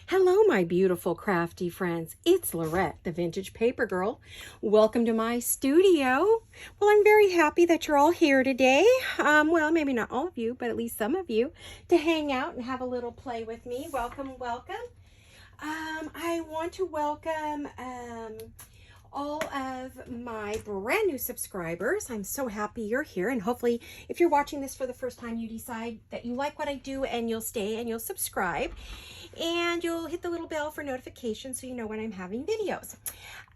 Hello, my beautiful crafty friends. It's Laurette, the Vintage Paper Girl. Welcome to my studio. Well, I'm very happy that you're all here today. Well, maybe not all of you, but at least some of you, to hang out and have a little play with me. Welcome, welcome. I want to welcome all of my brand new subscribers. I'm so happy you're here, and hopefully if you're watching this for the first time, you decide that you like what I do and you'll stay and you'll subscribe and you'll hit the little bell for notifications so you know when I'm having videos.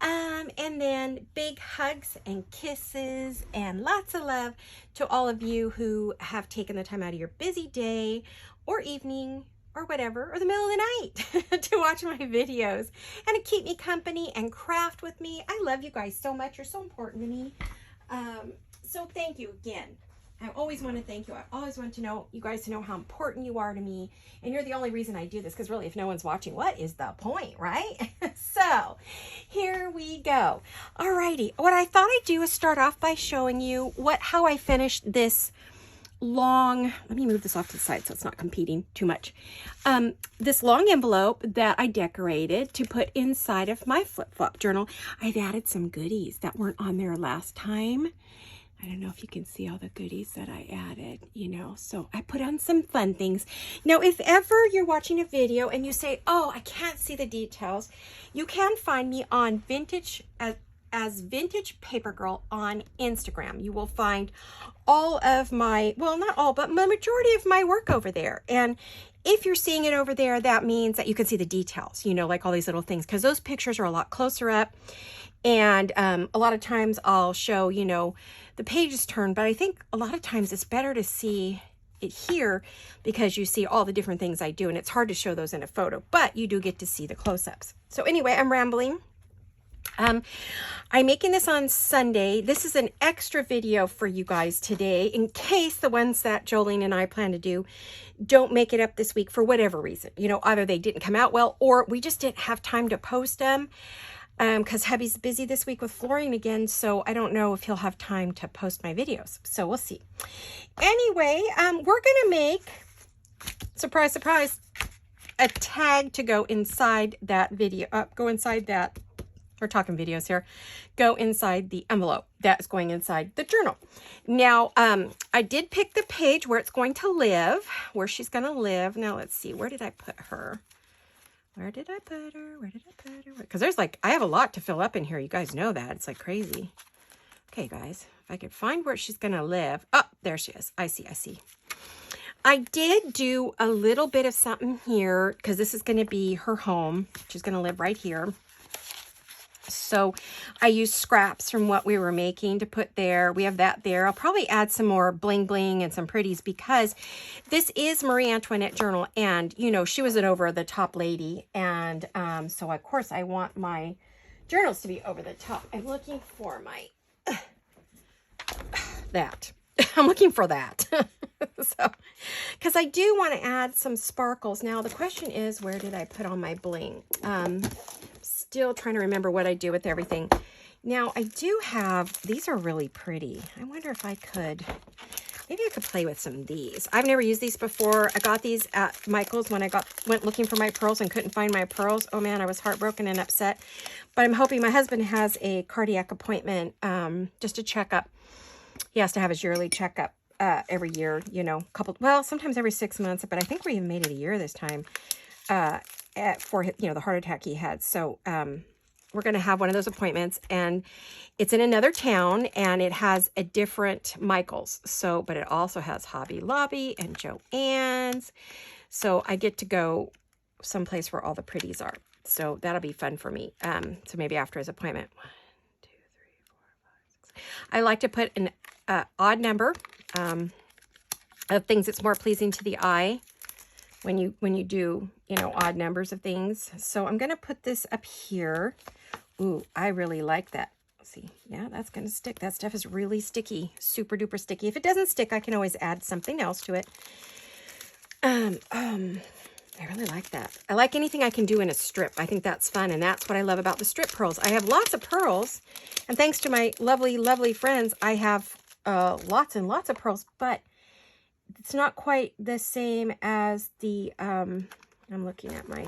And then big hugs and kisses and lots of love to all of you who have taken the time out of your busy day or evening or whatever, or the middle of the night to watch my videos and to keep me company and craft with me. I love you guys so much. You're so important to me. So thank you again. I always want to thank you. I always want to know you guys to know how important you are to me. And you're the only reason I do this, because really if no one's watching, what is the point, right? So here we go. Alrighty. What I thought I'd do is start off by showing you how I finished this long, let me move this off to the side so it's not competing too much. This long envelope that I decorated to put inside of my flip-flop journal. I've added some goodies that weren't on there last time. I don't know if you can see all the goodies that I added, so I put on some fun things. Now, if ever you're watching a video and you say, oh, I can't see the details, you can find me on Vintage as Vintage Paper Girl on Instagram. You will find all of my, well, not all, but the majority of my work over there. And if you're seeing it over there, that means that you can see the details, like all these little things, because those pictures are a lot closer up. And a lot of times I'll show, the pages turn, but I think a lot of times it's better to see it here because you see all the different things I do, and it's hard to show those in a photo, but you do get to see the close-ups. So anyway, I'm rambling. I'm making this on Sunday. This is an extra video for you guys today in case the ones that Jolene and I plan to do don't make it up this week for whatever reason. Either they didn't come out well or we just didn't have time to post them because hubby's busy this week with flooring again, so I don't know if he'll have time to post my videos. So we'll see. Anyway, we're going to make, surprise, surprise, a tag to go inside that video, we're talking videos here, go inside the envelope that's going inside the journal. Now, I did pick the page where it's going to live, where she's going to live. Now, let's see, where did I put her? Where did I put her? Where did I put her? Because there's I have a lot to fill up in here. You guys know that. It's like crazy. Okay, guys, if I could find where she's going to live. Oh, there she is. I see. I did do a little bit of something here because this is going to be her home. She's going to live right here. So I used scraps from what we were making to put there. We have that there. I'll probably add some more bling bling and some pretties because this is Marie Antoinette journal. And, she was an over-the-top lady. And so, of course, I want my journals to be over the top. I'm looking for my, that. I'm looking for that. So, because I do want to add some sparkles. Now, the question is, where did I put on my bling? Still trying to remember what I do with everything. Now, I do have, these are really pretty. I wonder if I could, maybe I could play with some of these. I've never used these before. I got these at Michael's when I went looking for my pearls and couldn't find my pearls. Oh man, I was heartbroken and upset. But I'm hoping my husband has a cardiac appointment, just a checkup. He has to have his yearly checkup every year, sometimes every 6 months, but I think we even made it a year this time. For the heart attack he had. So we're going to have one of those appointments, and it's in another town, and it has a different Michael's. So, but it also has Hobby Lobby and Joann's. So I get to go someplace where all the pretties are. So that'll be fun for me. So maybe after his appointment. 1, 2, 3, 4, 5, 6. I like to put an odd number of things that's more pleasing to the eye when you do, odd numbers of things. So I'm going to put this up here. Ooh, I really like that. Let's see. Yeah, that's going to stick. That stuff is really sticky, super duper sticky. If it doesn't stick, I can always add something else to it. I really like that. I like anything I can do in a strip. I think that's fun, and that's what I love about the strip pearls. I have lots of pearls, and thanks to my lovely, lovely friends, I have lots and lots of pearls, but it's not quite the same as the I'm looking at my,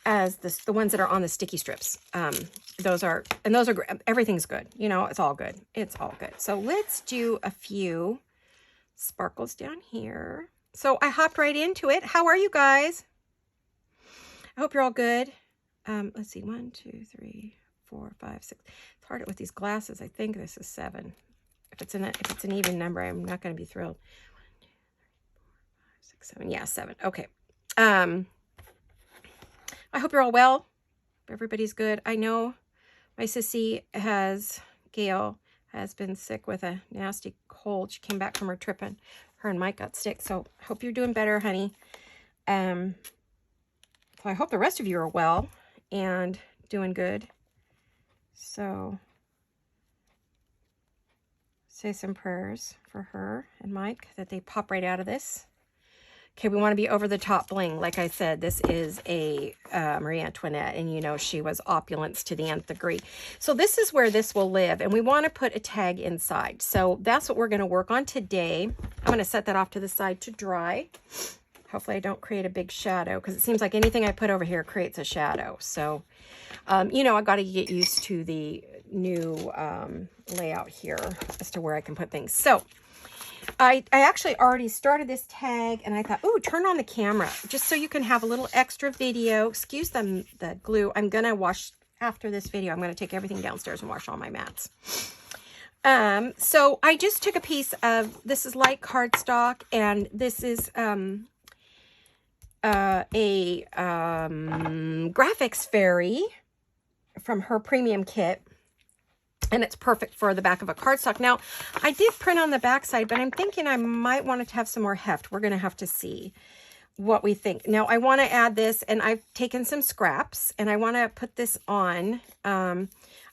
as the ones that are on the sticky strips. Those are everything's good. You know, it's all good. It's all good. So let's do a few sparkles down here. So I hopped right into it. How are you guys? I hope you're all good. Let's see, 1, 2, 3, 4, 5, 6. It's hard with these glasses. I think this is 7. If it's an even number, I'm not going to be thrilled. 1, 2, 3, 4, 5, 6, 7. Yeah, 7. Okay. I hope you're all well. Everybody's good. I know my sissy Gail has been sick with a nasty cold. She came back from her trip and her and Mike got sick. So I hope you're doing better, honey. So I hope the rest of you are well and doing good. So say some prayers for her and Mike that they pop right out of this. Okay, we want to be over the top bling. Like I said, this is a Marie Antoinette, and you know she was opulence to the nth degree. So this is where this will live, and we want to put a tag inside. So that's what we're going to work on today. I'm going to set that off to the side to dry. Hopefully I don't create a big shadow, because it seems like anything I put over here creates a shadow. So, you know, I've got to get used to the new layout here as to where I can put things. So I actually already started this tag, and I thought, ooh, turn on the camera just so you can have a little extra video. Excuse the glue. I'm going to wash after this video. I'm going to take everything downstairs and wash all my mats. So I just took a piece of, this is light cardstock, and this is a graphics fairy from her premium kit. And it's perfect for the back of a cardstock. Now, I did print on the back side, but I'm thinking I might want it to have some more heft. We're going to have to see what we think. Now, I want to add this, and I've taken some scraps, and I want to put this on. I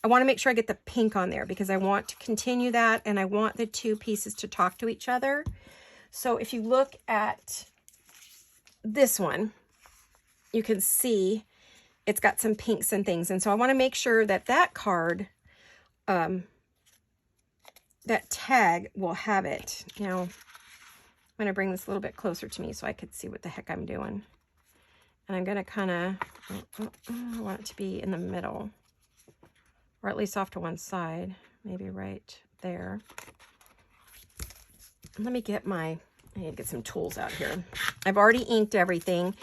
want to make sure I get the pink on there because I want to continue that, and I want the two pieces to talk to each other. So if you look at this one, you can see it's got some pinks and things. And so I want to make sure that that card... that tag will have it. Now, I'm going to bring this a little bit closer to me so I could see what the heck I'm doing. And I'm going to kind of, I want it to be in the middle, or at least off to one side, maybe right there. Let me get I need to get some tools out here. I've already inked everything.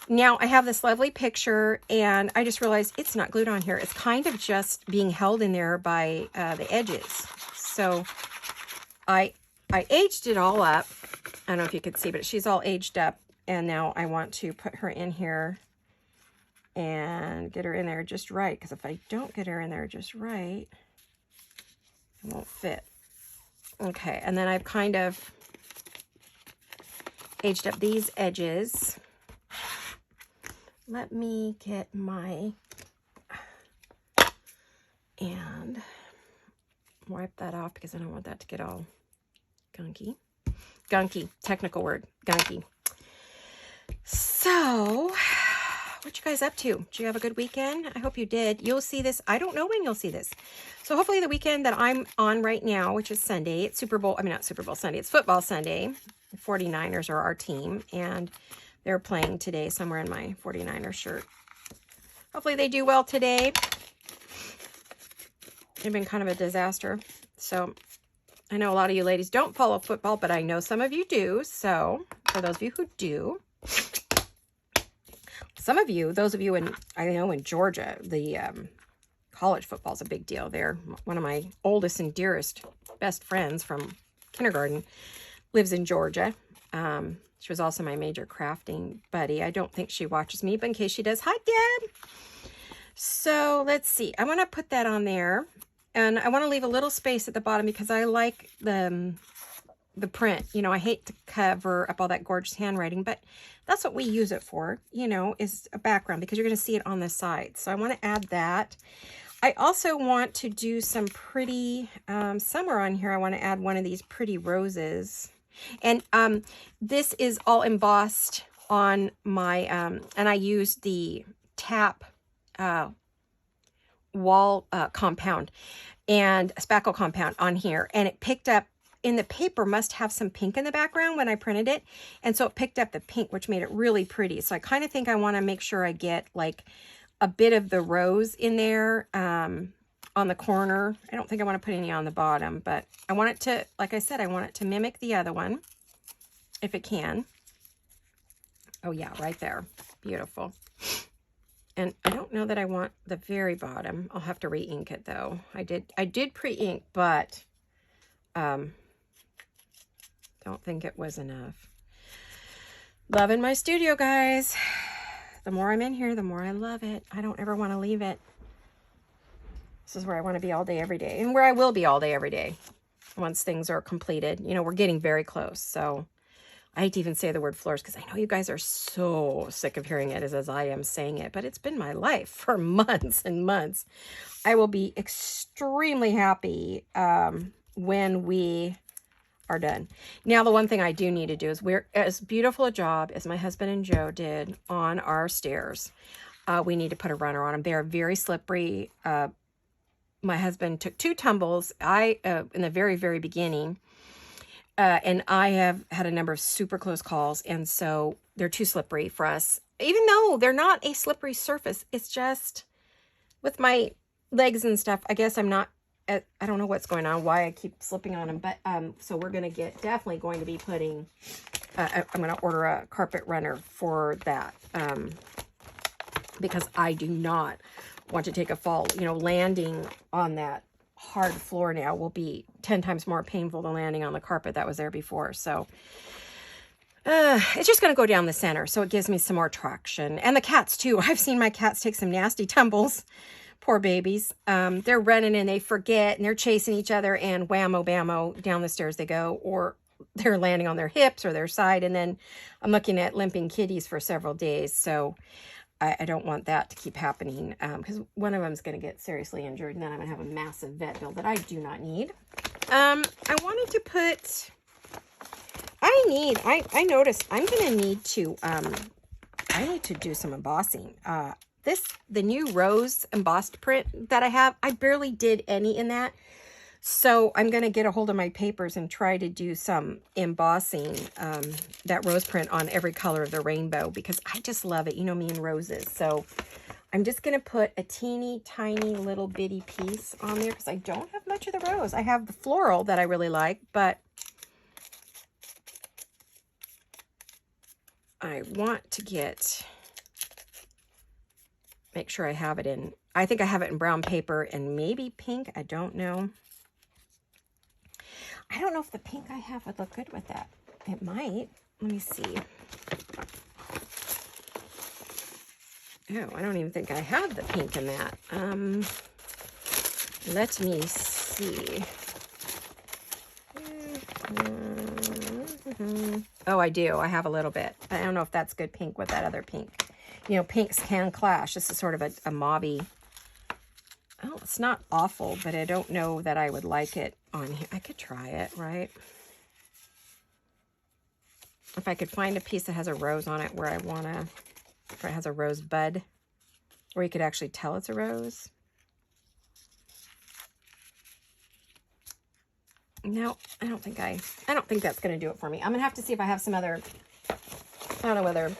Now I have this lovely picture, and I just realized it's not glued on here. It's kind of just being held in there by the edges. So I aged it all up. I don't know if you could see, but she's all aged up. And now I want to put her in here and get her in there just right. Because if I don't get her in there just right, it won't fit. Okay, and then I've kind of aged up these edges. Let me get my, and wipe that off because I don't want that to get all gunky. Gunky, technical word, gunky. So, what you guys up to? Did you have a good weekend? I hope you did. You'll see this. I don't know when you'll see this. So hopefully the weekend that I'm on right now, which is Sunday, it's Super Bowl, I mean not Super Bowl Sunday, it's football Sunday. The 49ers are our team, and they're playing today, so I'm wearing my 49er shirt. Hopefully they do well today. They've been kind of a disaster. So I know a lot of you ladies don't follow football, but I know some of you do. So for those of you who do, some of you, those of you in, I know in Georgia, the college football is a big deal. They're one of my oldest and dearest best friends from kindergarten lives in Georgia. She was also my major crafting buddy. I don't think she watches me, but in case she does, hi, Deb. So let's see. I want to put that on there, and I want to leave a little space at the bottom because I like the print. You know, I hate to cover up all that gorgeous handwriting, but that's what we use it for, you know, is a background because you're going to see it on the side. So I want to add that. I also want to do some pretty, somewhere on here, I want to add one of these pretty roses. And this is all embossed on my, and I used the tap wall compound and spackle compound on here, and it picked up in the paper must have some pink in the background when I printed it. And so it picked up the pink, which made it really pretty. So I kind of think I want to make sure I get like a bit of the rose in there on the corner. I don't think I want to put any on the bottom, but I want it to, like I said, I want it to mimic the other one if it can. Oh yeah, right there. Beautiful. And I don't know that I want the very bottom. I'll have to re-ink it though. I did pre-ink, but don't think it was enough. Loving my studio, guys. The more I'm in here, the more I love it. I don't ever want to leave it. This is where I want to be all day, every day. And where I will be all day, every day. Once things are completed. You know, we're getting very close. So I hate to even say the word floors because I know you guys are so sick of hearing it as I am saying it. But it's been my life for months and months. I will be extremely happy when we are done. Now, the one thing I do need to do is we're as beautiful a job as my husband and Joe did on our stairs. We need to put a runner on them. They are very slippery. My husband took 2 tumbles in the very, very beginning. And I have had a number of super close calls. And so they're too slippery for us. Even though they're not a slippery surface. It's just with my legs and stuff. I guess I'm not. I don't know what's going on, why I keep slipping on them, but so we're going to definitely going to be putting, I'm going to order a carpet runner for that, because I do not want to take a fall. You know, landing on that hard floor now will be 10 times more painful than landing on the carpet that was there before, so it's just going to go down the center, so it gives me some more traction, and the cats too. I've seen my cats take some nasty tumbles. Poor babies. They're running and they forget and they're chasing each other and whammo bammo down the stairs they go, or they're landing on their hips or their side. And then I'm looking at limping kitties for several days. So I don't want that to keep happening because one of them is going to get seriously injured and then I'm going to have a massive vet bill that I do not need. I wanted to put, I noticed I'm going to need to, I need to do some embossing. The new rose embossed print that I have, I barely did any in that. So I'm going to get a hold of my papers and try to do some embossing, that rose print on every color of the rainbow because I just love it. You know me and roses. So I'm just going to put a teeny tiny little bitty piece on there because I don't have much of the rose. I have the floral that I really like, but I want to make sure I have it in, I think I have it in brown paper and maybe pink. I don't know. I don't know if the pink I have would look good with that. It might. Let me see. Oh, I don't even think I have the pink in that. Let me see. Oh, I do. I have a little bit. I don't know if that's good pink with that other pink. You know, pinks can clash. This is sort of a mauvey. Oh, it's not awful, but I don't know that I would like it on here. I could try it, right? If I could find a piece that has a rose on it where I want to, where it has a rose bud, where you could actually tell it's a rose. No, I don't think that's going to do it for me. I'm going to have to see if I have some other, I don't know whether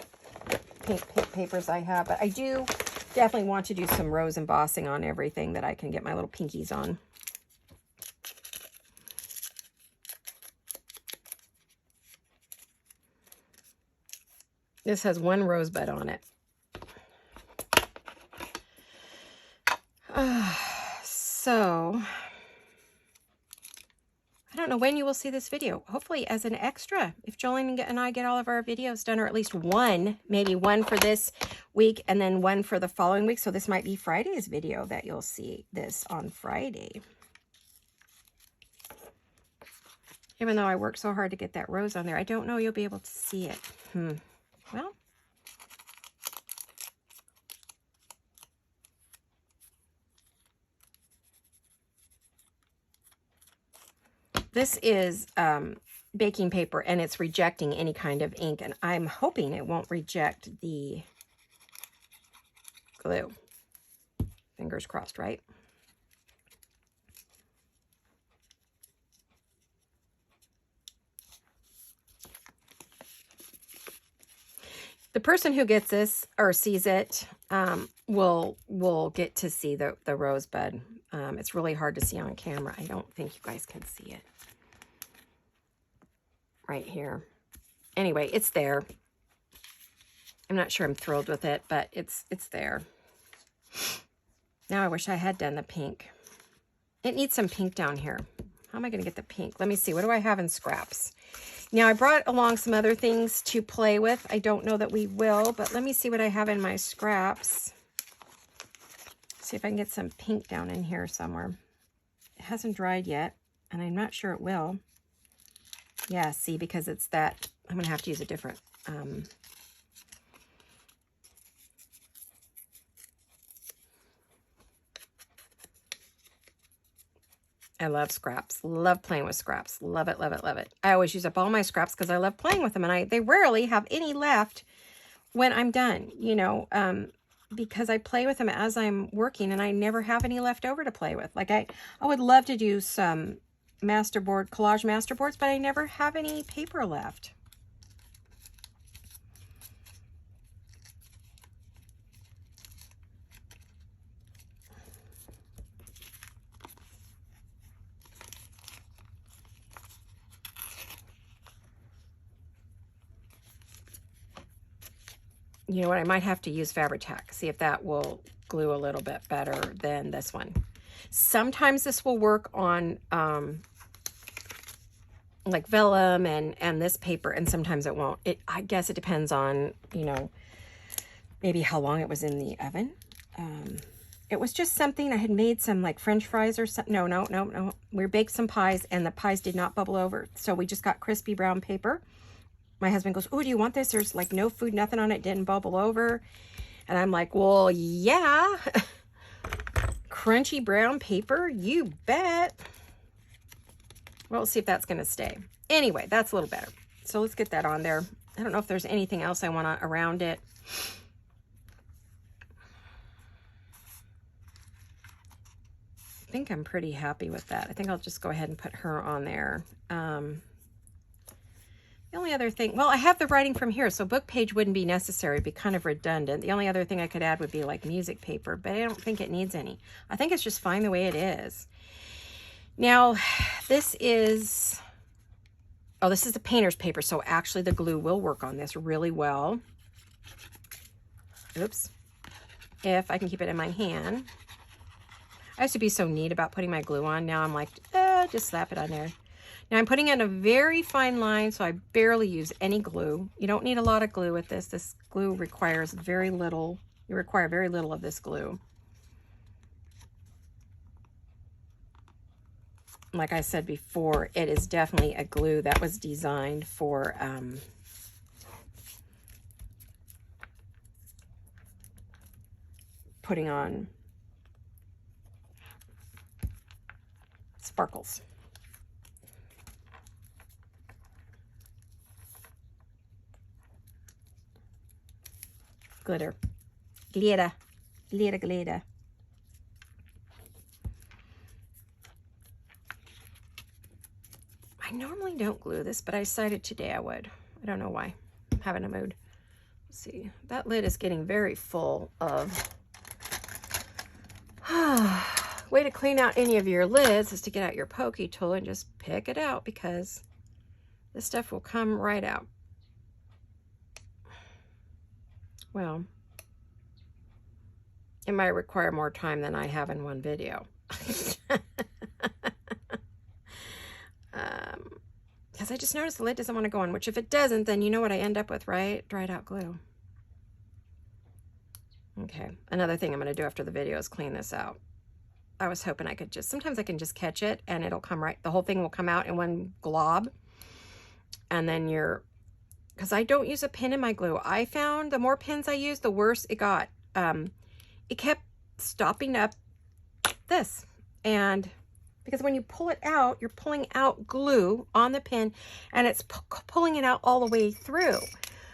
pink papers I have, but I do definitely want to do some rose embossing on everything that I can get my little pinkies on. This has one rosebud on it. So I don't know when you will see this video. Hopefully as an extra. If Jolene and I get all of our videos done, or at least one, maybe one for this week and then one for the following week. So this might be Friday's video that you'll see this on Friday. Even though I worked so hard to get that rose on there, I don't know you'll be able to see it. Well, this is baking paper and it's rejecting any kind of ink, and I'm hoping it won't reject the glue. Fingers crossed, right? The person who gets this or sees it will get to see the rosebud. It's really hard to see on camera. I don't think you guys can see it right here. Anyway, it's there. I'm not sure I'm thrilled with it, but it's there. Now I wish I had done the pink. It needs some pink down here. How am I going to get the pink? Let me see. What do I have in scraps? Now, I brought along some other things to play with. I don't know that we will, but let me see what I have in my scraps. See if I can get some pink down in here somewhere. It hasn't dried yet, and I'm not sure it will. Yeah, see, because it's that, I'm going to have to use a different, I love scraps. Love playing with scraps. Love it, love it, love it. I always use up all my scraps because I love playing with them, and they rarely have any left when I'm done, you know, because I play with them as I'm working, and I never have any left over to play with. Like I would love to do some collage masterboards, but I never have any paper left. You know what, I might have to use Fabri-Tac, see if that will glue a little bit better than this one. Sometimes this will work on like vellum and this paper, and sometimes it won't. I guess it depends on, you know, maybe how long it was in the oven. It was just something, I had made some like French fries or something. No. We baked some pies, and the pies did not bubble over. So we just got crispy brown paper. My husband goes, oh, do you want this? There's like no food, nothing on it, didn't bubble over. And I'm like, well, yeah. Crunchy brown paper, you bet. Well, we'll see if that's going to stay. Anyway, that's a little better. So let's get that on there. I don't know if there's anything else I want around it. I think I'm pretty happy with that. I think I'll just go ahead and put her on there. The only other thing, well, I have the writing from here, so book page wouldn't be necessary. It'd be kind of redundant. The only other thing I could add would be like music paper, but I don't think it needs any. I think it's just fine the way it is. Now, this is the painter's paper, so actually the glue will work on this really well. Oops. If I can keep it in my hand. I used to be so neat about putting my glue on. Now I'm like, just slap it on there. Now I'm putting in a very fine line, so I barely use any glue. You don't need a lot of glue with this. This glue requires very little. You require very little of this glue. Like I said before, it is definitely a glue that was designed for putting on sparkles. Glitter. Glitter. Glitter, glitter. I normally don't glue this, but I decided today I would. I don't know why. I'm having a mood. Let's see. That lid is getting very full of... Way to clean out any of your lids is to get out your pokey tool and just pick it out, because this stuff will come right out. Well, it might require more time than I have in one video. Because I just noticed the lid doesn't want to go on, which if it doesn't, then you know what I end up with, right? Dried out glue. Okay, another thing I'm going to do after the video is clean this out. I was hoping I could just, sometimes I can just catch it and it'll come right, the whole thing will come out in one glob. And then because I don't use a pin in my glue. I found the more pins I used, the worse it got. It kept stopping up this. And because when you pull it out, you're pulling out glue on the pin, and it's pulling it out all the way through.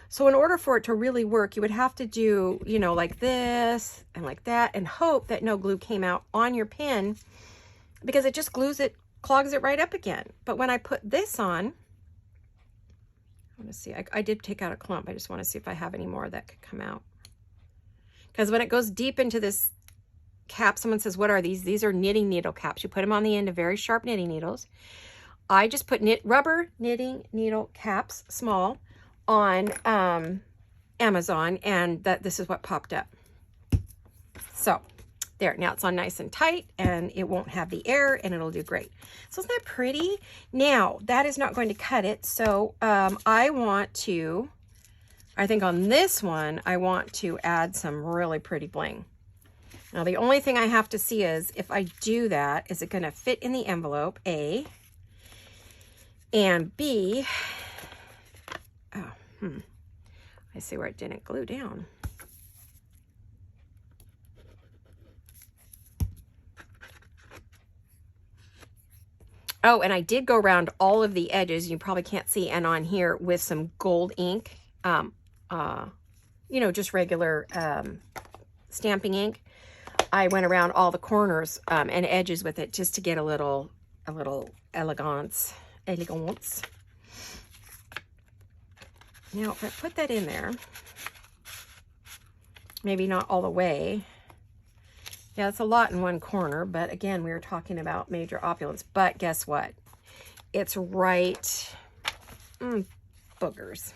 So in order for it to really work, you would have to do, you know, like this and like that, and hope that no glue came out on your pin, because it just glues it, clogs it right up again. But when I put this on, want to see. I did take out a clump. I just want to see if I have any more that could come out. Because when it goes deep into this cap, someone says, what are these? These are knitting needle caps. You put them on the end of very sharp knitting needles. I just put rubber knitting needle caps, small, on Amazon, and this is what popped up. So there, now it's on nice and tight, and it won't have the air, and it'll do great. So isn't that pretty? Now, that is not going to cut it, so I think on this one, I want to add some really pretty bling. Now, the only thing I have to see is, if I do that, is it going to fit in the envelope, A, and B, I see where it didn't glue down. Oh, and I did go around all of the edges, you probably can't see, and on here with some gold ink, you know, just regular stamping ink. I went around all the corners and edges with it just to get a little elegance. Now, if I put that in there, maybe not all the way. Yeah, it's a lot in one corner, but again, we were talking about major opulence. But guess what? It's right, boogers.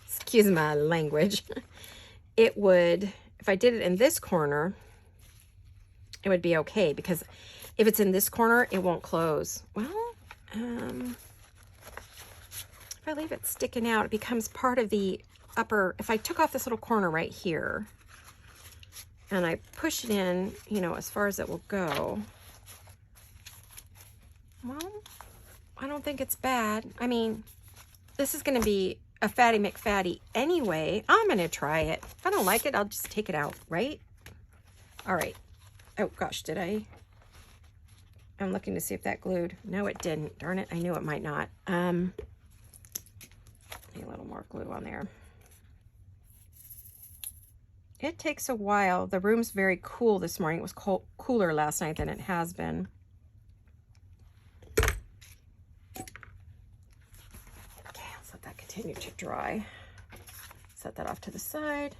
Excuse my language. It would, if I did it in this corner, it would be okay, because if it's in this corner, it won't close. Well, if I leave it sticking out, it becomes part of the upper. If I took off this little corner right here and I push it in, you know, as far as it will go, well, I don't think it's bad. I mean, this is going to be a fatty McFatty anyway. I'm going to try it. If I don't like it, I'll just take it out, right? All right. Oh gosh, did I? I'm looking to see if that glued. No, it didn't. Darn it, I knew it might not. Need a little more glue on there. It takes a while. The room's very cool this morning. It was cooler last night than it has been. Okay, let's let that continue to dry. Set that off to the side.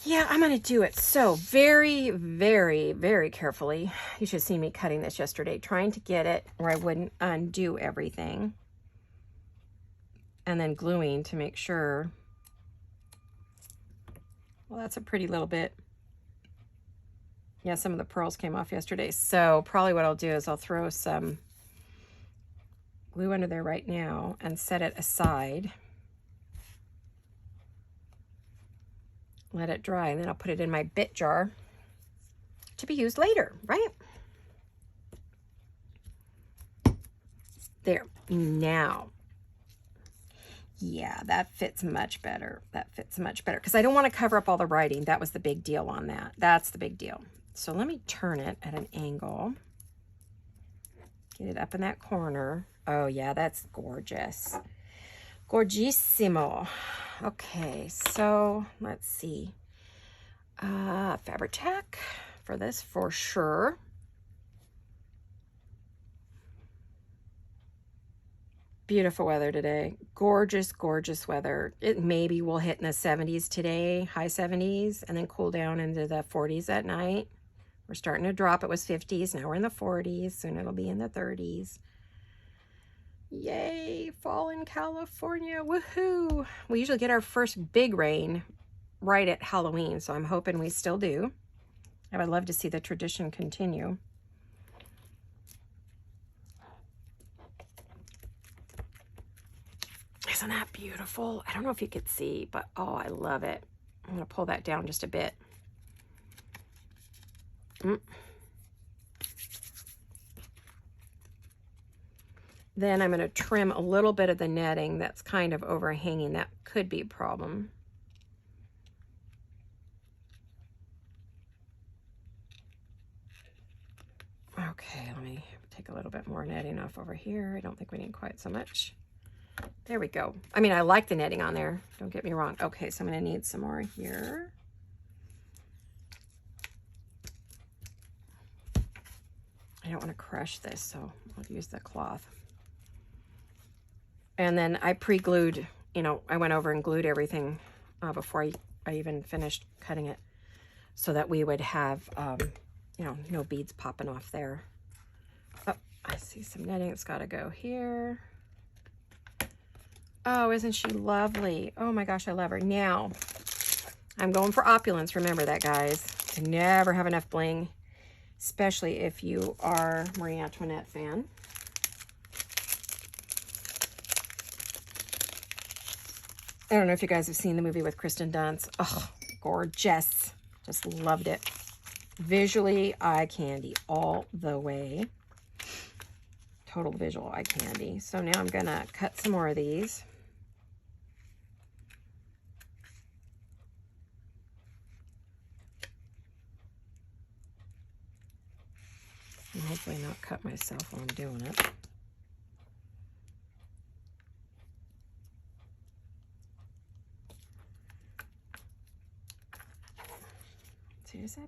Yeah, I'm going to do it so very, very, very carefully. You should see me cutting this yesterday, trying to get it where I wouldn't undo everything. And then gluing to make sure. Well, that's a pretty little bit. Yeah, some of the pearls came off yesterday. So probably what I'll do is I'll throw some glue under there right now and set it aside. Let it dry, and then I'll put it in my bit jar to be used later, right? There. Now, yeah, that fits much better. That fits much better because I don't want to cover up all the writing. That was the big deal on that. That's the big deal. So let me turn it at an angle. Get it up in that corner. Oh yeah, that's gorgeous. Gorgissimo. Okay, so let's see. Fabric tack for this for sure. Beautiful weather today. Gorgeous, gorgeous weather. It maybe will hit in the 70s today, high 70s, and then cool down into the 40s at night. We're starting to drop. It was 50s. Now we're in the 40s. Soon it'll be in the 30s. Yay, fall in California, woohoo. We usually get our first big rain right at Halloween, so I'm hoping we still do. I would love to see the tradition continue. Isn't that beautiful? I don't know if you could see, but oh, I love it. I'm gonna pull that down just a bit. Then I'm going to trim a little bit of the netting that's kind of overhanging. That could be a problem. Okay, let me take a little bit more netting off over here. I don't think we need quite so much. There we go. I mean, I like the netting on there. Don't get me wrong. Okay, so I'm going to need some more here. I don't want to crush this, so I'll use the cloth. And then I pre-glued, you know, I went over and glued everything before I even finished cutting it, so that we would have, you know, no beads popping off there. Oh, I see some netting. It's got to go here. Oh, isn't she lovely? Oh my gosh, I love her. Now, I'm going for opulence. Remember that, guys. To never have enough bling, especially if you are Marie Antoinette fan. I don't know if you guys have seen the movie with Kristen Dunst. Oh, gorgeous. Just loved it. Visually, eye candy all the way. Total visual eye candy. So now I'm going to cut some more of these. And hopefully not cut myself while I'm doing it. See, is that?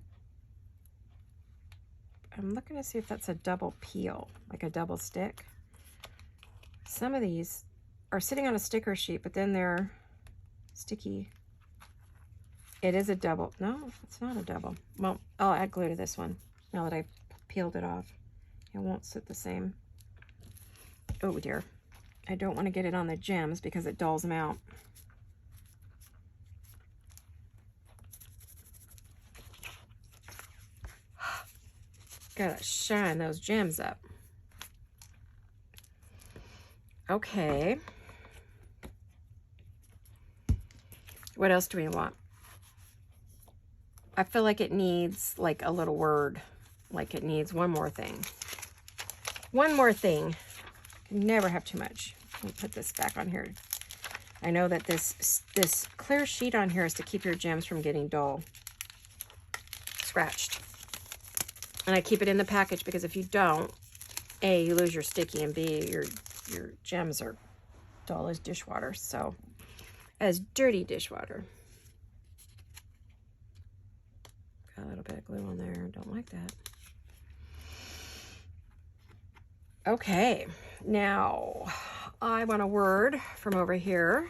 I'm looking to see if that's a double peel, like a double stick. Some of these are sitting on a sticker sheet, but then they're sticky. It is a double. No, it's not a double. Well, I'll add glue to this one now that I've peeled it off. It won't sit the same. Oh dear. I don't want to get it on the gems because it dulls them out. Gotta shine those gems up. Okay. What else do we want? I feel like it needs like a little word. Like it needs one more thing. One more thing. Can never have too much. Let me put this back on here. I know that this clear sheet on here is to keep your gems from getting dull. Scratched. And I keep it in the package because if you don't, A, you lose your sticky, and B, your gems are dull as dishwater. So, as dirty dishwater. Got a little bit of glue on there. Don't like that. Okay, now I want a word from over here.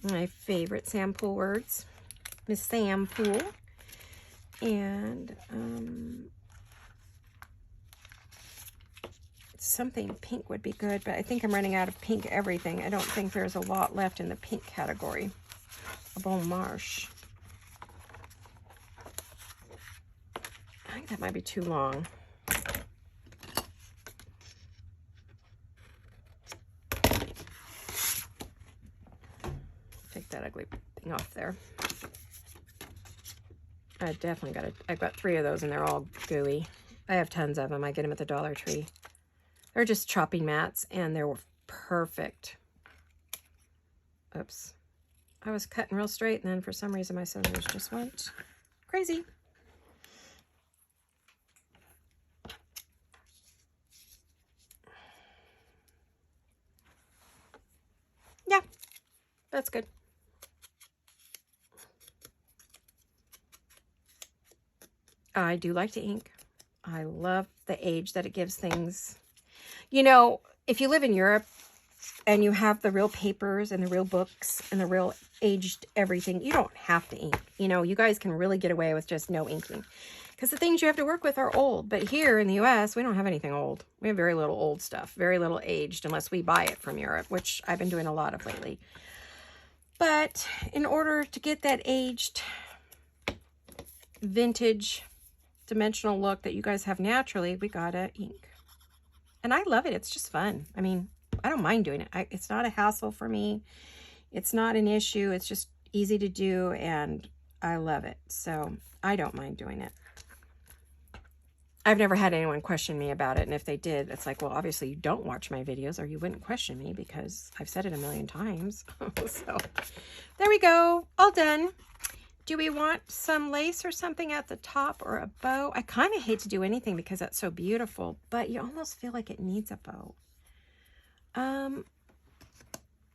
My favorite Sam Poole words. Miss Sam Poole. And something pink would be good, but I think I'm running out of pink everything. I don't think there's a lot left in the pink category. A Bon Marche. I think that might be too long. Take that ugly thing off there. I definitely got it. I've got 3 of those and they're all gooey. I have tons of them. I get them at the Dollar Tree. They're just chopping mats and they're perfect. Oops. I was cutting real straight and then for some reason my scissors just went crazy. Yeah, that's good. I do like to ink. I love the age that it gives things. You know, if you live in Europe and you have the real papers and the real books and the real aged everything, you don't have to ink. You know, you guys can really get away with just no inking because the things you have to work with are old. But here in the US, we don't have anything old. We have very little old stuff, very little aged, unless we buy it from Europe, which I've been doing a lot of lately. But in order to get that aged, vintage, dimensional look that you guys have naturally, we gotta ink. And I love it. It's just fun. I mean, I don't mind doing it. It's not a hassle for me. It's not an issue. It's just easy to do and I love it. So I don't mind doing it. I've never had anyone question me about it. And if they did, it's like, well, obviously you don't watch my videos or you wouldn't question me because I've said it a million times. So there we go. All done. Do we want some lace or something at the top or a bow? I kind of hate to do anything because that's so beautiful, but you almost feel like it needs a bow.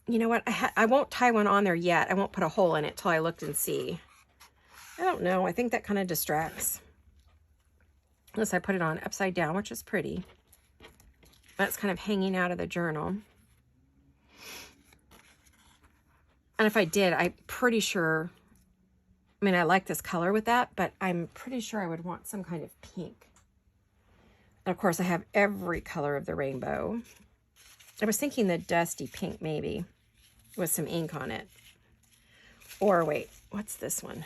You know what? I won't tie one on there yet. I won't put a hole in it till I look and see. I don't know. I think that kind of distracts. Unless I put it on upside down, which is pretty. That's kind of hanging out of the journal. And if I did, I'm pretty sure, I mean, I like this color with that, but I'm pretty sure I would want some kind of pink. And of course, I have every color of the rainbow. I was thinking the dusty pink maybe with some ink on it. Or wait, what's this one?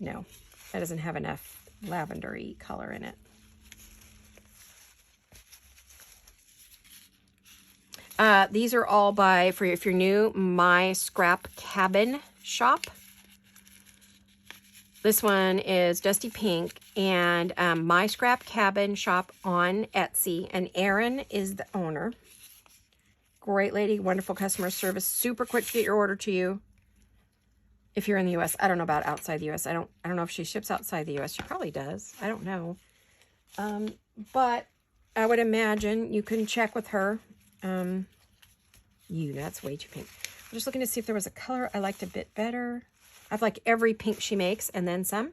No, that doesn't have enough lavender-y color in it. These are all by, for if you're new, My Scrap Cabin Shop. This one is Dusty Pink and My Scrap Cabin Shop on Etsy. And Erin is the owner. Great lady, wonderful customer service, super quick to get your order to you. If you're in the U.S., I don't know about outside the U.S. I don't know if she ships outside the U.S. She probably does. I don't know. But I would imagine you can check with her. That's way too pink. I'm just looking to see if there was a color I liked a bit better. I've like every pink she makes and then some.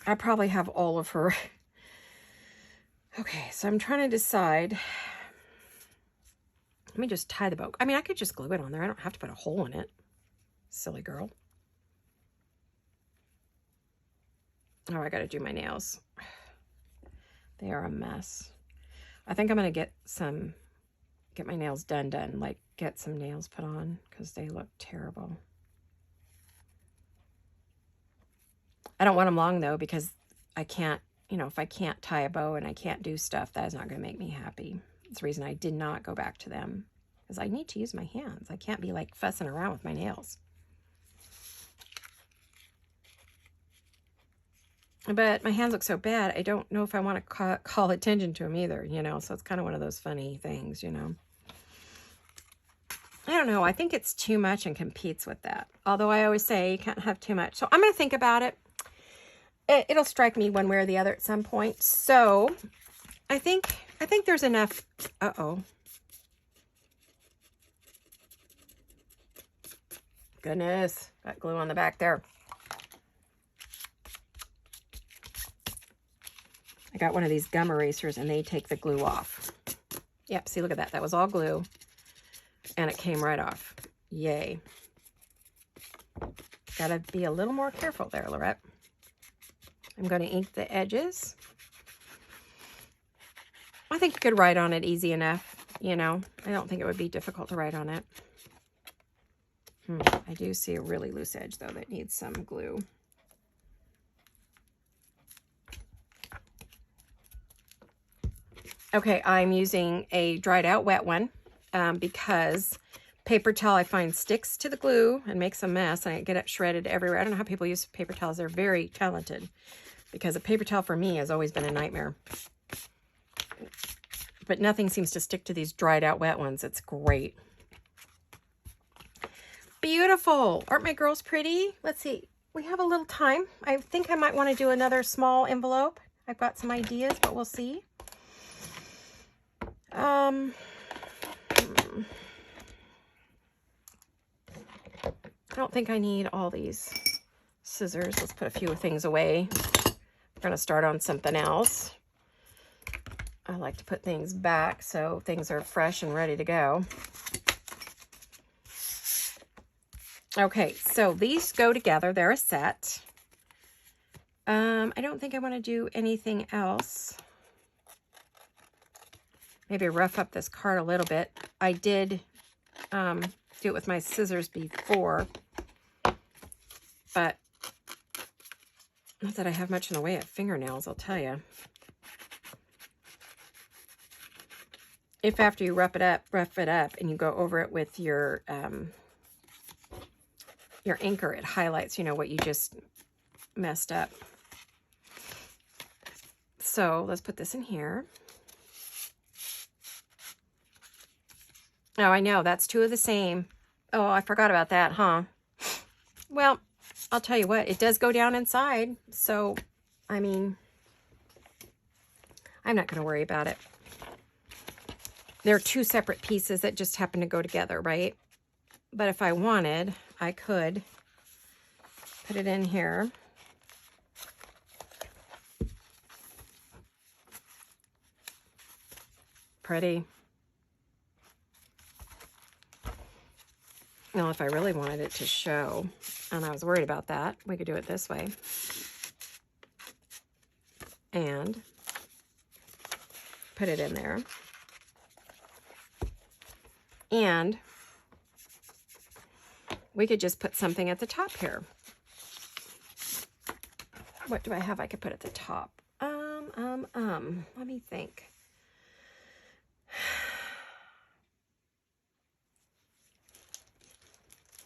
I probably have all of her. Okay, so I'm trying to decide. Let me just tie the bow. I mean, I could just glue it on there. I don't have to put a hole in it. Silly girl. Oh, I got to do my nails. They are a mess. I think I'm going to get my nails done, like get some nails put on because they look terrible. I don't want them long though because I can't, if I can't tie a bow and I can't do stuff, that is not going to make me happy. That's the reason I did not go back to them because I need to use my hands. I can't be like fussing around with my nails. But my hands look so bad, I don't know if I want to call attention to them either, so it's kind of one of those funny things, I don't know. I think it's too much and competes with that. Although I always say you can't have too much. So I'm going to think about it. It'll strike me one way or the other at some point. So I think there's enough. Uh-oh. Goodness. Got glue on the back there. I got one of these gum erasers and they take the glue off. Yep, see, look at that. That was all glue and it came right off. Yay. Gotta be a little more careful there, Laurette. I'm going to ink the edges. I think you could write on it easy enough, I don't think it would be difficult to write on it. I do see a really loose edge though that needs some glue. Okay, I'm using a dried out wet one because paper towel I find sticks to the glue and makes a mess. I get it shredded everywhere. I don't know how people use paper towels. They're very talented because a paper towel for me has always been a nightmare. But nothing seems to stick to these dried out wet ones. It's great. Beautiful. Aren't my girls pretty? Let's see. We have a little time. I think I might want to do another small envelope. I've got some ideas, but we'll see. I don't think I need all these scissors. Let's put a few things away. We're going to start on something else. I like to put things back so things are fresh and ready to go. Okay, so these go together. They're a set. I don't think I want to do anything else. Maybe rough up this card a little bit. I did do it with my scissors before, but not that I have much in the way of fingernails, I'll tell you. If after you rough it up and you go over it with your inker, it highlights, what you just messed up. So let's put this in here. Oh, I know, that's two of the same. Oh, I forgot about that, huh? Well, I'll tell you what, it does go down inside. So, I mean, I'm not going to worry about it. They're two separate pieces that just happen to go together, right? But if I wanted, I could put it in here. pretty? Now, if I really wanted it to show, and I was worried about that, we could do it this way. And put it in there. And we could just put something at the top here. What do I have I could put at the top? Let me think.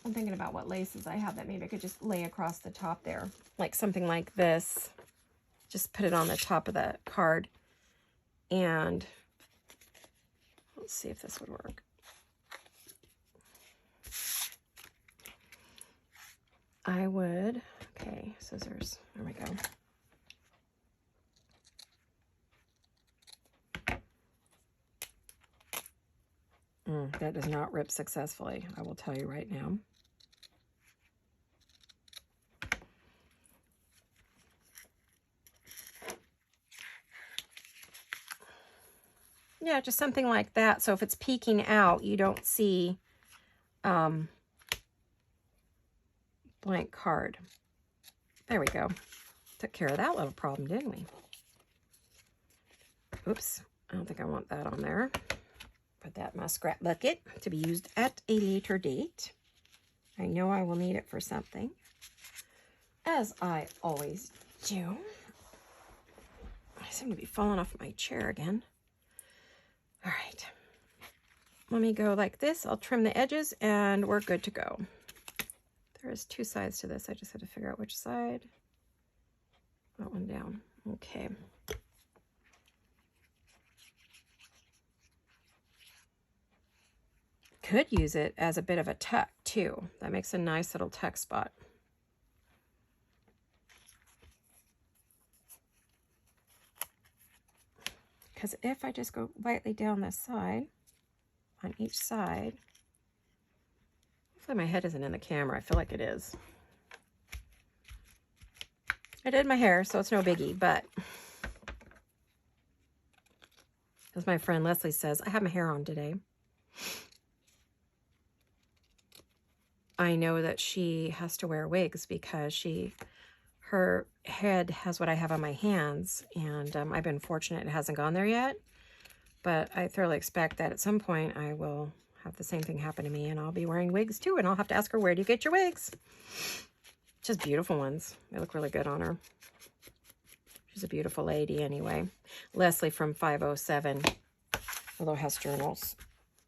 I'm thinking about what laces I have that maybe I could just lay across the top there. Like something like this. Just put it on the top of the card. And let's see if this would work. I would, okay, scissors, there we go. That does not rip successfully, I will tell you right now. Yeah, just something like that. So if it's peeking out, you don't see blank card. There we go. Took care of that little problem, didn't we? Oops, I don't think I want that on there. Put that in my scrap bucket to be used at a later date. I know I will need it for something, as I always do. I seem to be falling off my chair again. All right, let me go like this. I'll trim the edges and we're good to go. There is two sides to this. I just had to figure out which side. That one down. Okay. Could use it as a bit of a tuck too. That makes a nice little tuck spot. Because if I just go lightly down this side, on each side, hopefully my head isn't in the camera. I feel like it is. I did my hair, so it's no biggie, but as my friend Leslie says, I have my hair on today. I know that she has to wear wigs because her head has what I have on my hands, and I've been fortunate it hasn't gone there yet, but I thoroughly expect that at some point I will have the same thing happen to me, and I'll be wearing wigs too, and I'll have to ask her, where do you get your wigs? Just beautiful ones. They look really good on her. She's a beautiful lady anyway. Leslie from 507, Willow House Journals,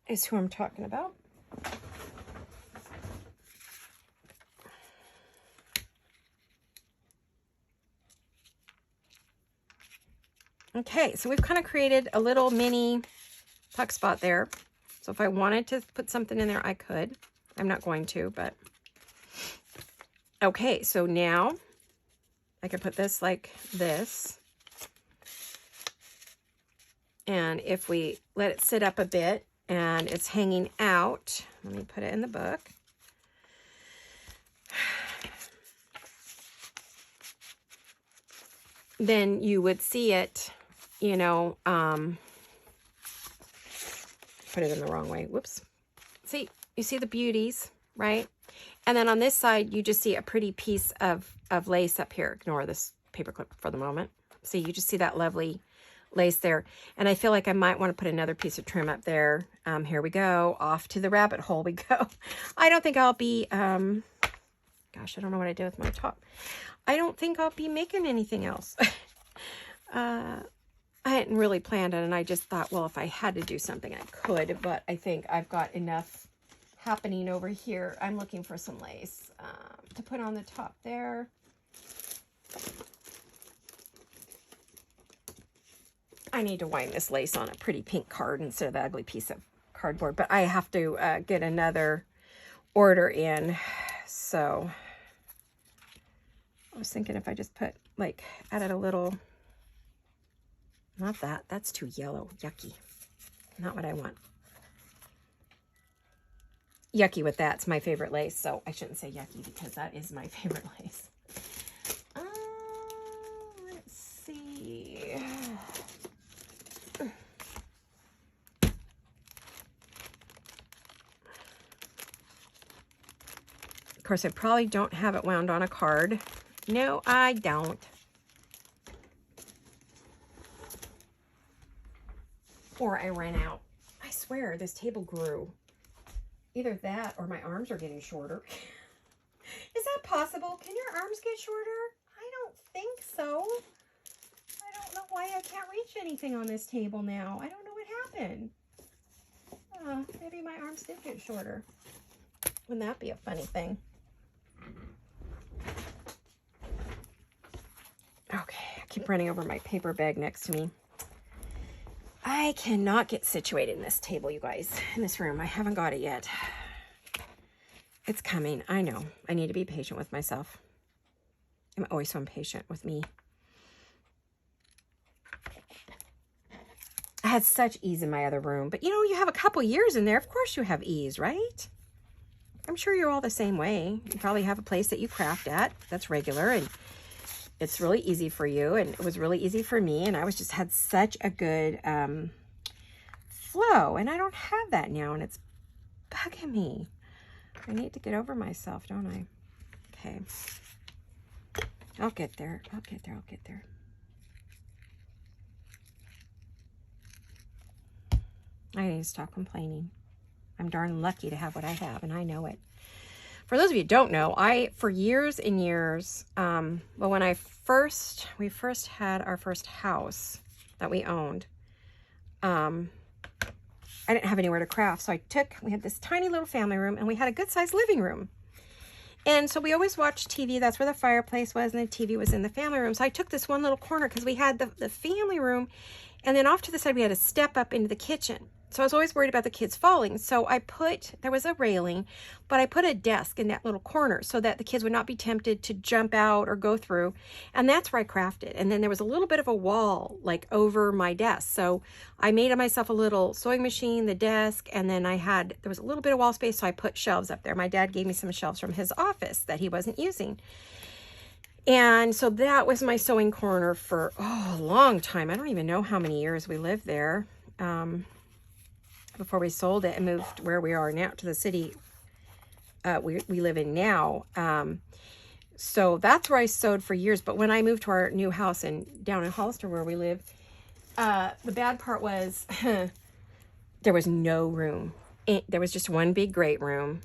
is who I'm talking about. Okay, so we've kind of created a little mini tuck spot there. So if I wanted to put something in there, I could. I'm not going to, but... Okay, so now I can put this like this. And if we let it sit up a bit and it's hanging out, let me put it in the book. Then you would see it, you know, put it in the wrong way. Whoops. See, you see the beauties, right? And then on this side, you just see a pretty piece of lace up here. Ignore this paperclip for the moment. See, you just see that lovely lace there. And I feel like I might want to put another piece of trim up there. Here we go. Off to the rabbit hole we go. I don't think I'll be, gosh, I don't know what I did with my top. I don't think I'll be making anything else. I hadn't really planned it, and I just thought, well, if I had to do something, I could, but I think I've got enough happening over here. I'm looking for some lace to put on the top there. I need to wind this lace on a pretty pink card instead of the ugly piece of cardboard, but I have to get another order in, so I was thinking if I just put, like, added a little, not that, that's too yellow, yucky, not what I want. Yucky with that's my favorite lace, so I shouldn't say yucky because that is my favorite lace. Let's see. course, I probably don't have it wound on a card. No, I don't. Or I ran out. I swear, this table grew. Either that or my arms are getting shorter. Is that possible? Can your arms get shorter? I don't think so. I don't know why I can't reach anything on this table now. I don't know what happened. Maybe my arms did get shorter. Wouldn't that be a funny thing? Okay, I keep running over my paper bag next to me. I cannot get situated in this table, you guys, in this room. I haven't got it yet. It's coming. I know. I need to be patient with myself. I'm always so impatient with me. I had such ease in my other room, but you know, you have a couple years in there. Of course you have ease, right? I'm sure you're all the same way. You probably have a place that you craft at that's regular, and it's really easy for you, and it was really easy for me, and I was just had such a good flow, and I don't have that now, and it's bugging me. I need to get over myself, don't I? Okay. I'll get there. I'll get there. I'll get there. I need to stop complaining. I'm darn lucky to have what I have, and I know it. For those of you who don't know, for years and years, well, when we first had our first house that we owned, I didn't have anywhere to craft, so we had this tiny little family room, and we had a good-sized living room. And so we always watched TV. That's where the fireplace was, and the TV was in the family room. So I took this one little corner because we had the family room, and then off to the side, we had a step up into the kitchen. So I was always worried about the kids falling. So there was a railing, but I put a desk in that little corner so that the kids would not be tempted to jump out or go through. And that's where I crafted. And then there was a little bit of a wall like over my desk. So I made myself a little sewing machine, the desk, and then there was a little bit of wall space. So I put shelves up there. My dad gave me some shelves from his office that he wasn't using. And so that was my sewing corner for a long time. I don't even know how many years we lived there. Before we sold it and moved where we are now to the city we live in now. So that's where I sewed for years. But when I moved to our new house down in Hollister where we live, the bad part was there was no room. There was just one big great room,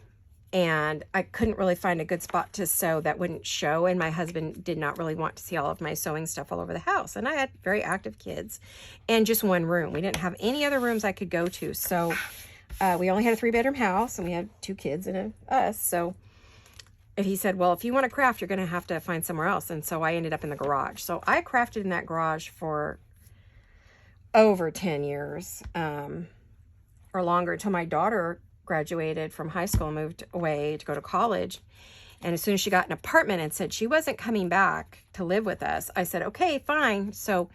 and I couldn't really find a good spot to sew that wouldn't show, and my husband did not really want to see all of my sewing stuff all over the house, and I had very active kids and just one room. We didn't have any other rooms I could go to, so we only had a 3-bedroom house, and we had 2 kids and us. So if he said, well, if you want to craft, you're going to have to find somewhere else. And so I ended up in the garage. So I crafted in that garage for over 10 years or longer, until my daughter graduated from high school and moved away to go to college. And as soon as she got an apartment and said she wasn't coming back to live with us, I said, okay, fine. So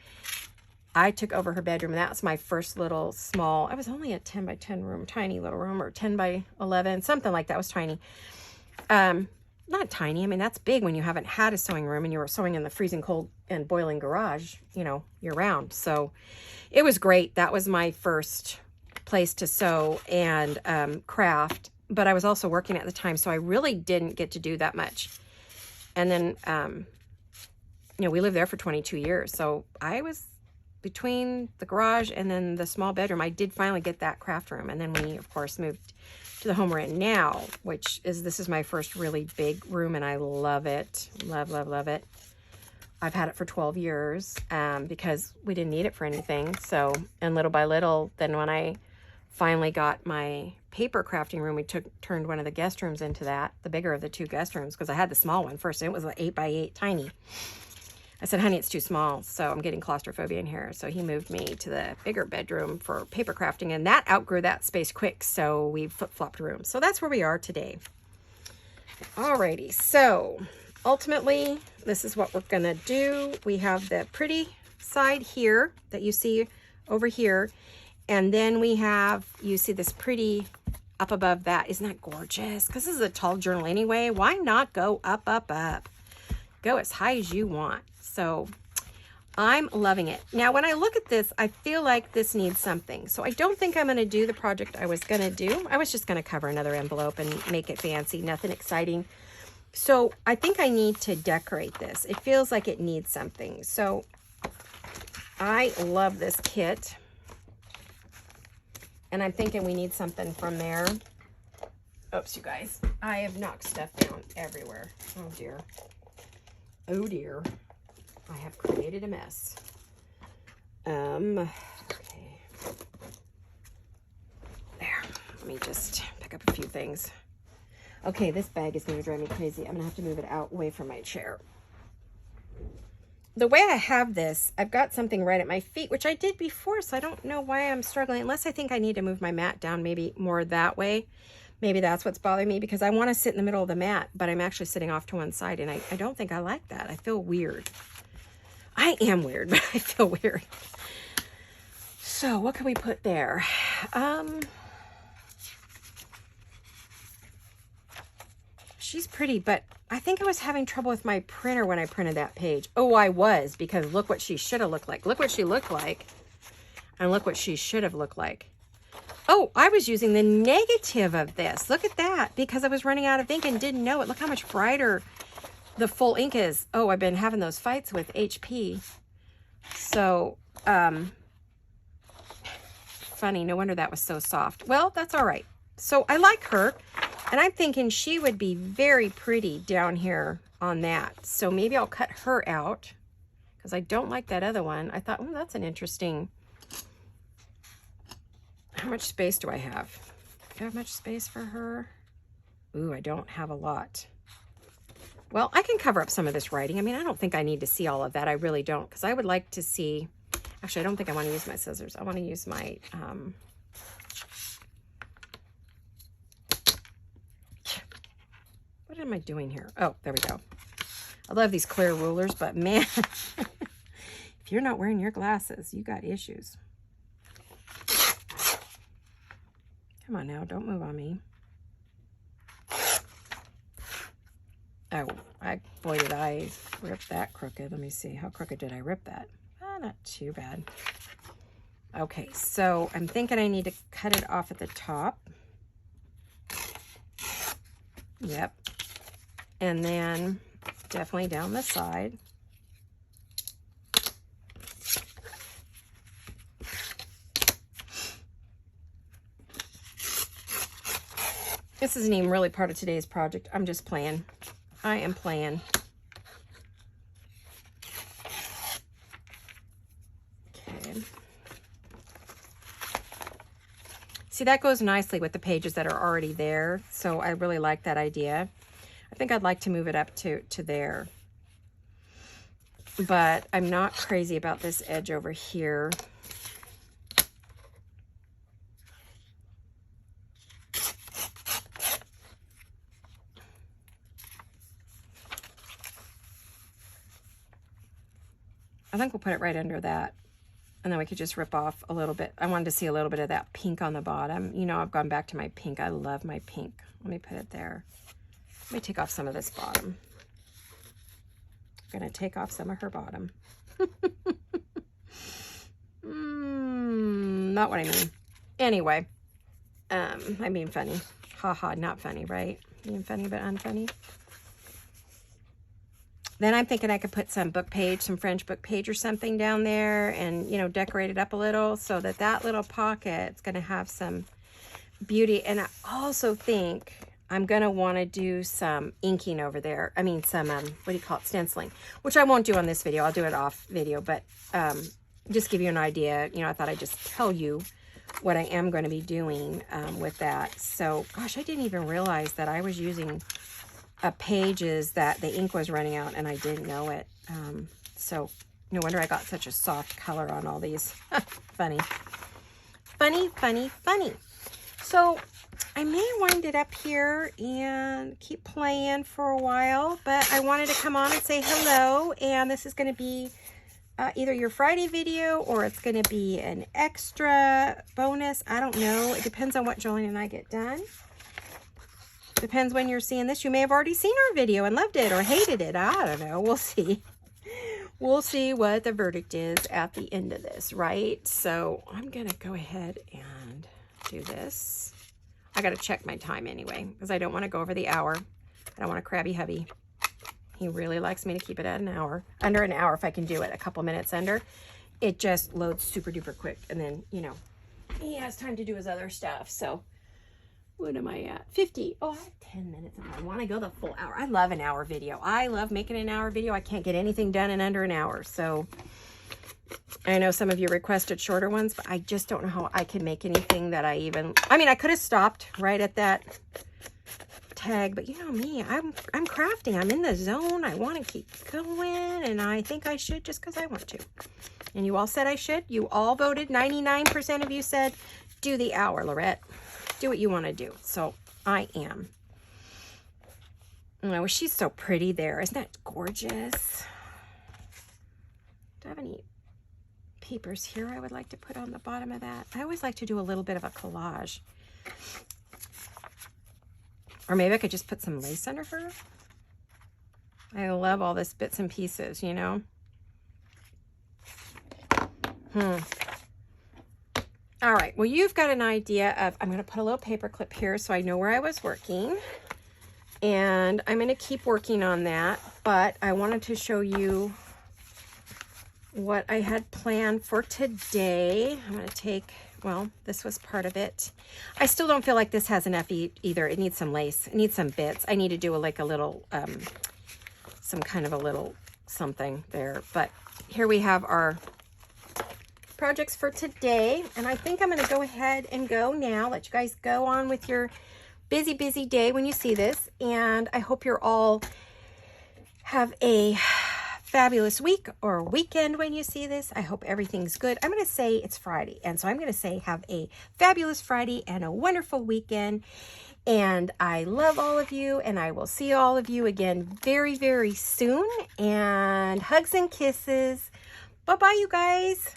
I took over her bedroom, and that was my first little small, I was only a 10 by 10 room, tiny little room, or 10 by 11, something like that. It was tiny. Not tiny. I mean, that's big when you haven't had a sewing room and you were sewing in the freezing cold and boiling garage, year round. So it was great. That was my first place to sew and craft, but I was also working at the time, so I really didn't get to do that much. And then we lived there for 22 years, so I was between the garage and then the small bedroom. I did finally get that craft room, and then we of course moved to the home we're in now, this is my first really big room, and I love it. Love it. I've had it for 12 years because we didn't need it for anything. So, and little by little, then when I finally got my paper crafting room, we turned one of the guest rooms into that, the bigger of the 2 guest rooms, because I had the small one first, and it was like 8 by 8, tiny. I said, honey, it's too small, so I'm getting claustrophobia in here. So he moved me to the bigger bedroom for paper crafting, and that outgrew that space quick, so we flip-flopped rooms. So that's where we are today. Alrighty, so ultimately, this is what we're gonna do. We have the pretty side here that you see over here, and then we have, you see this pretty up above that. Isn't that gorgeous? Because this is a tall journal anyway. Why not go up, up, up? Go as high as you want. So I'm loving it. Now, when I look at this, I feel like this needs something. So I don't think I'm going to do the project I was going to do. I was just going to cover another envelope and make it fancy. Nothing exciting. So I think I need to decorate this. It feels like it needs something. So I love this kit. And I'm thinking we need something from there. Oops, you guys. I have knocked stuff down everywhere. Oh, dear. Oh, dear. I have created a mess. Okay. There. Let me just pick up a few things. Okay, this bag is going to drive me crazy. I'm going to have to move it out away from my chair. The way I have this, I've got something right at my feet, which I did before, so I don't know why I'm struggling, unless I think I need to move my mat down maybe more that way. Maybe that's what's bothering me, because I want to sit in the middle of the mat, but I'm actually sitting off to one side, and I don't think I like that. I feel weird. I am weird, but I feel weird. So what can we put there? She's pretty, but I think I was having trouble with my printer when I printed that page. Oh, I was, because look what she should have looked like. Look what she looked like, and look what she should have looked like. Oh, I was using the negative of this. Look at that, because I was running out of ink and didn't know it. Look how much brighter the full ink is. Oh, I've been having those fights with HP. So, funny, no wonder that was so soft. Well, that's all right. So I like her, and I'm thinking she would be very pretty down here on that. So maybe I'll cut her out, because I don't like that other one. I thought, oh, that's an interesting... How much space do I have? Do I have much space for her? Ooh, I don't have a lot. Well, I can cover up some of this writing. I mean, I don't think I need to see all of that. I really don't, because I would like to see... Actually, I don't think I want to use my scissors. I want to use my... What am I doing here? Oh, there we go. I love these clear rulers, but man, if you're not wearing your glasses, you got issues. Come on now, don't move on me. Oh, boy, did I rip that crooked. Let me see. How crooked did I rip that? Not too bad. Okay, so I'm thinking I need to cut it off at the top. Yep. And then definitely down the side. This isn't even really part of today's project. I'm just playing. I am playing. Okay. See, that goes nicely with the pages that are already there. So I really like that idea. I think I'd like to move it up to there. But I'm not crazy about this edge over here. I think we'll put it right under that. And then we could just rip off a little bit. I wanted to see a little bit of that pink on the bottom. You know, I've gone back to my pink. I love my pink. Let me put it there. Let me take off some of this bottom. I'm going to take off some of her bottom. Not what I mean. Anyway, I'm being funny. Haha, not funny, right? Being funny but unfunny. Then I'm thinking I could put some book page, some French book page or something down there and, you know, decorate it up a little so that that little pocket's going to have some beauty. And I also think I'm going to want to do some inking over there. I mean, some, what do you call it, stenciling, which I won't do on this video. I'll do it off video, but just give you an idea. You know, I thought I'd just tell you what I am going to be doing with that. So, gosh, I didn't even realize that I was using pages that the ink was running out and I didn't know it. So no wonder I got such a soft color on all these. Funny. Funny, funny, funny. So I may wind it up here and keep playing for a while, but I wanted to come on and say hello. And this is going to be either your Friday video or it's going to be an extra bonus. I don't know. It depends on what Jolene and I get done. Depends when you're seeing this. You may have already seen our video and loved it or hated it. I don't know. We'll see. We'll see what the verdict is at the end of this, right? So I'm going to go ahead and do this. I got to check my time anyway because I don't want to go over the hour. I don't want a crabby hubby. He really likes me to keep it at an hour. Under an hour if I can do it. A couple minutes under. It just loads super duper quick. And then, you know, he has time to do his other stuff. So, what am I at? 50. Oh, I have 10 minutes if I want to go the full hour. I love an hour video. I love making an hour video. I can't get anything done in under an hour. So, I know some of you requested shorter ones, but I just don't know how I can make anything that I mean, I could have stopped right at that tag, but you know me, I'm crafting. I'm in the zone. I want to keep going, and I think I should just because I want to. And you all said I should. You all voted. 99% of you said, do the hour, Laurette. Do what you want to do. So I am. Oh, she's so pretty there. Isn't that gorgeous? Do I have any papers here I would like to put on the bottom of that? I always like to do a little bit of a collage. Or maybe I could just put some lace under her. I love all this bits and pieces, you know. All right, well, you've got an idea of, I'm going to put a little paper clip here so I know where I was working. And I'm going to keep working on that, but I wanted to show you what I had planned for today. I'm going to take, well, this was part of it. I still don't feel like this has enough either. It needs some lace. It needs some bits. I need to do like a little, some kind of a little something there. But here we have our projects for today. And I think I'm going to go ahead and go now. Let you guys go on with your busy, busy day when you see this. And I hope you're all have a fabulous week or weekend when you see this. I hope everything's good. I'm going to say it's Friday. And so I'm going to say have a fabulous Friday and a wonderful weekend. And I love all of you. And I will see all of you again very, very soon. And hugs and kisses. Bye-bye, you guys.